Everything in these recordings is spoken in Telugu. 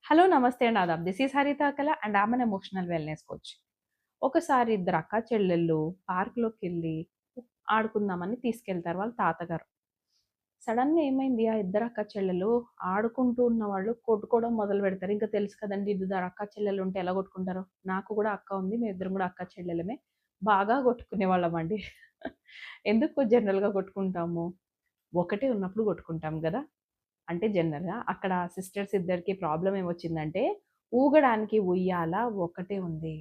హలో! నమస్తే and Aadab. This is Haritha Akala and I'm an emotional wellness coach. ఒకసారి ఇద్దరు అక్కా చెల్లెళ్ళు పార్క్‌లోకెళ్ళి ఆడుకుందామని తీసుకెళ్తారు వాళ్ళ తాతగారు. సడెన్‌గా ఏమైంది ఆ ఇద్దరు అక్కా చెల్లెలు ఆడుకుంటూ ఉన్నవాళ్ళు కొట్టుకోవడం మొదలుపెడతారు. ఇంకా తెలుసు కదండీ! ఇద్దరు అక్కా చెల్లెలు ఉంటే ఎలా కొట్టుకుంటారో. నాకు కూడా అక్క ఉంది. మేమిద్దరం కూడా అక్కా చెల్లెలమే. బాగా కొట్టుకునేవాళ్ళమండి. ఎందుకు జనరల్‌గా కొట్టుకుంటాము? ఒకటే ఉన్నప్పుడు కొట్టుకుంటాం గదా! అంటే జనరల్‌గా అక్కడ సిస్టర్స్ ఇద్దరికీ ప్రాబ్లమ్ ఏమొచ్చిందంటే, ఊగడానికి ఉయ్యాల ఒకటే ఉంది.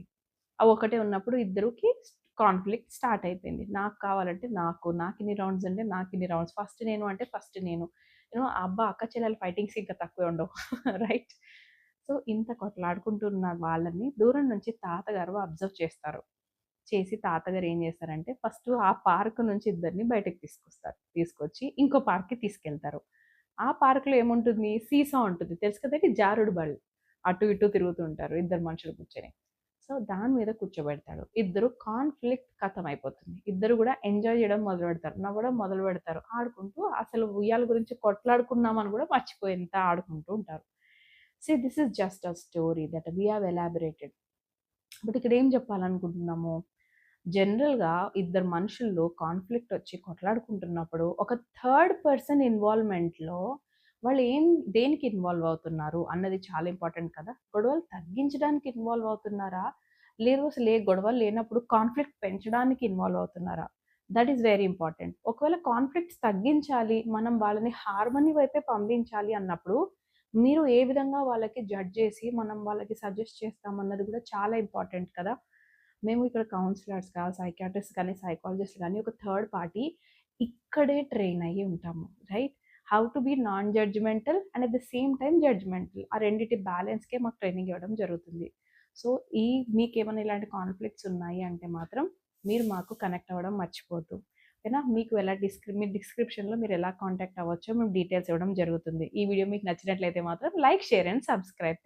ఆ ఒకటే ఉన్నప్పుడు ఇద్దరికి కాన్‌ఫ్లిక్ట్ స్టార్ట్ అయిపోయింది. నాకు కావాలంటే నాకు, నాకిన్ని రౌండ్స్ అంటే నాకిన్ని రౌండ్స్. ఫస్ట్ నేను అంటే ఫస్ట్ నేను. అబ్బా! అక్క చెల్లెల ఫైటింగ్స్ ఇంకా తక్కువే ఉండవు. రైట్? సో, ఇంత కొట్లాడుకుంటున్న వాళ్ళని దూరం నుంచి తాతగారు అబ్జర్వ్ చేస్తారు. చేసి తాతగారు ఏం చేస్తారంటే, ఫస్ట్ ఆ పార్క్ నుంచి ఇద్దరిని బయటకి తీసుకొస్తారు. తీసుకొచ్చి ఇంకో పార్క్‌కి తీసుకెళ్తారు. ఆ పార్క్‌లో ఏముంటుంది? సీసా ఉంటుంది. తెలుసు కదండీ! జారుడు బళ్ళు. అటు ఇటు తిరుగుతూ ఉంటారు ఇద్దరు మనుషులు కూర్చొని. సో, దాని మీద కూర్చోబెడతాడు. ఇద్దరు కాన్‌ఫ్లిక్ట్ ఖతమైపోతుంది. ఇద్దరు గూడా ఎంజాయ్ జేయడం మొదలుపెడతారు. నవ్వడం మొదలుపెడతారు. ఆడుకుంటూ అసలు ఉయ్యాల గురించి కొట్లాడుకున్నామని గూడా మర్చిపోయేంత ఆడుకుంటూ ఉంటారు. See this is just a story that we have elaborated. But ఇక్కడ ఏం చెప్పాలనుకుంటున్నాము? జనరల్‌గా ఇద్దరు మనుషుల్లో కాన్‌ఫ్లిక్ట్ ఒచ్చి కొట్లాడుకుంటున్నప్పుడు ఒక థర్డ్ పర్సన్ ఇన్వాల్వ్‌మెంట్‌లో వాళ్ళు దేనికి ఇన్వాల్వ్ అవుతున్నారు అన్నది చాలా ఇంపార్టెంట్ కదా! గొడవలు తగ్గించడానికి ఇన్వాల్వ్ అవుతున్నారా? లేదు అసలు ఏ గొడవలు లేనప్పుడు కాన్‌ఫ్లిక్ట్ పెంచడానికి ఇన్వాల్వ్ అవుతున్నారా? That is very important. ఒకవేళ కాన్‌ఫ్లిక్ట్స్ తగ్గించాలి, మనం వాళ్ళని హార్మనీ వైపే పంపించాలి అన్నప్పుడు, మీరు ఏ విధంగా వాళ్ళకి జడ్జ్ చేసి మనం వాళ్ళకి సజెస్ట్ చేస్తామన్నది కూడా చాలా ఇంపార్టెంట్ కదా! మేము ఇక్కడ కౌన్సిలర్స్‌గా, సైకియాట్రిస్ట్ గాని, సైకాలజిస్ట్ గాని ఒక థర్డ్ పార్టీ ఇక్కడే ట్రైన్ అయ్యి ఉంటాము. Right? How to be non judgemental and at the same time judgemental. ఆ రెండిటి బ్యాలెన్స్‌కే మాకు ట్రైనింగ్ ఇవ్వడం జరుగుతుంది. సో, మీకేమైనా ఇలాంటి కాన్‌ఫ్లిక్ట్స్ ఉన్నాయి అంటే మాత్రం మీరు మాకు కనెక్ట్ అవ్వడం మర్చిపోద్దు. ఓకేనా? మీకు ఎలా మీ డిస్క్రిప్షన్‌లో మీరు ఎలా కాంటాక్ట్ అవ్వచ్చో మేము డీటెయిల్స్ ఇవ్వడం జరుగుతుంది. ఈ వీడియో మీకు నచ్చినట్లయితే మాత్రం లైక్, షేర్ అండ్ సబ్స్క్రైబ్.